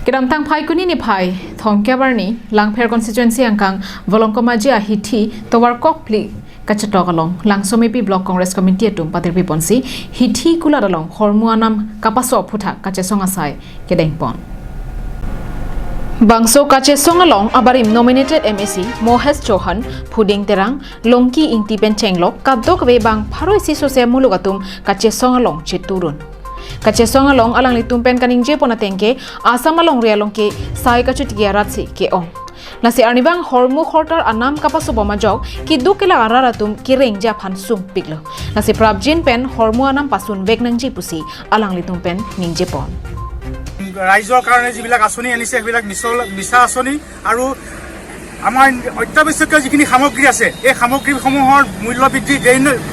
Kiram tang phai kuni ni phai thongkyabarni langpher constituency angkang Volongkom aji ahithi towar kokpli kachatokalong Langsomepi Block Congress committee atum patir piponsi hithi kuladalong hormu anam kapaso aphuthak kachesong asai kedengpon Bangso kachesong along abarim nominated MAC Mohes Chauhan Phuding Terang Longki Ingtipen Chenglok kadok we bang pharoi si sose mulugatum kachesong along chiturun Kachesong along alang litumpen kaning je ponatengke asam along realong ke sai kachutigia ratsi ke ong nasi arnibang hormu hortar anam kapaso bomajok ki dukela araratum ki rengja phan sum piklo nasi prabjin pen hormu anam pasun vegnangji pusi alang litumpen ningje pon ৰাইজৰ কাৰণে যিবিলাক আঁচনি আনিছে সেইবিলাক মিছা আঁচনি আৰু আমাৰ অত্যাৱশ্যকীয় যিখিনি সামগ্ৰী আছে এই সামগ্ৰীসমূহৰ মূল্য বৃদ্ধি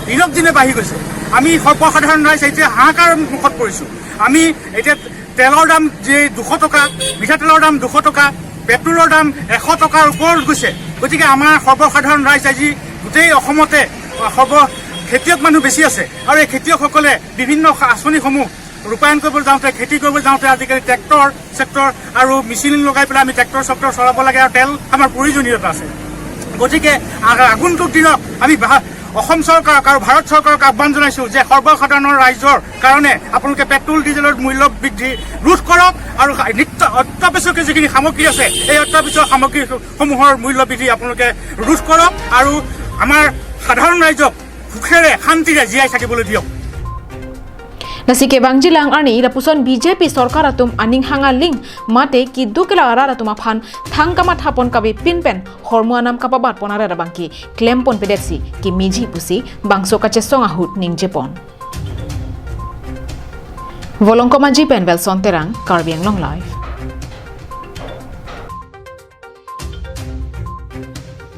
দিনক দিনে বাঢ়ি গৈছে আমি সৰ্বসাধাৰণ ৰাইজ এতিয়া হাহাকাৰ মুখত পৰিছোঁ আমি এতিয়া তেলৰ দাম যে 200 টকা মিঠাতেলৰ দাম 200 টকা পেট্ৰলৰ দাম 100 টকাৰ ওপৰত গৈছে গতিকে আমাৰ সৰ্বসাধাৰণ ৰাইজ আজি গোটেই অসমতে খেতিয়ক মানুহ বেছি আছে আৰু এই খেতিয়কসকলে বিভিন্ন আঁচনিসমূহ ৰূপায়ণ কৰিব যাওঁতে খেতি কৰিব যাওঁতে আজিকালি ট্ৰেক্টৰ সেক্টৰ আৰু মেচিন লগাই পেলাই আমি ট্ৰেক্টৰ সেক্টৰ চলাব লাগে আৰু তেল আমাৰ প্ৰয়োজনীয়তা আছে গতিকে আগন্তুক দিনত আমি অসম চৰকাৰক আৰু ভাৰত চৰকাৰক আহ্বান জনাইছো যে সৰ্বসাধাৰণৰ ৰাইজৰ কাৰণে আপোনালোকে পেট্ৰল ডিজেলৰ মূল্য বৃদ্ধি ৰোধ কৰক আৰু অত্যাৱশ্যকীয় যিখিনি সামগ্ৰী আছে এই অত্যাৱশ্যকীয় সামগ্ৰীসমূহৰ মূল্য বৃদ্ধি আপোনালোকে ৰোধ কৰক আৰু আমাৰ সাধাৰণ ৰাইজক সুখেৰে শান্তিৰে জীয়াই থাকিবলৈ দিয়ক Nasi kebang jilang arni rapuson BJP Sarkar atum aning hanga ling mate ki dukela arara tuma phan thangkama thapon kabe pinpen hormu anam kapabat ponara rabangki claim pon pedetsi ki miji pusi bangso kachesong ahut ningjepon Volongkom aji penvel sonterang Karbiang long life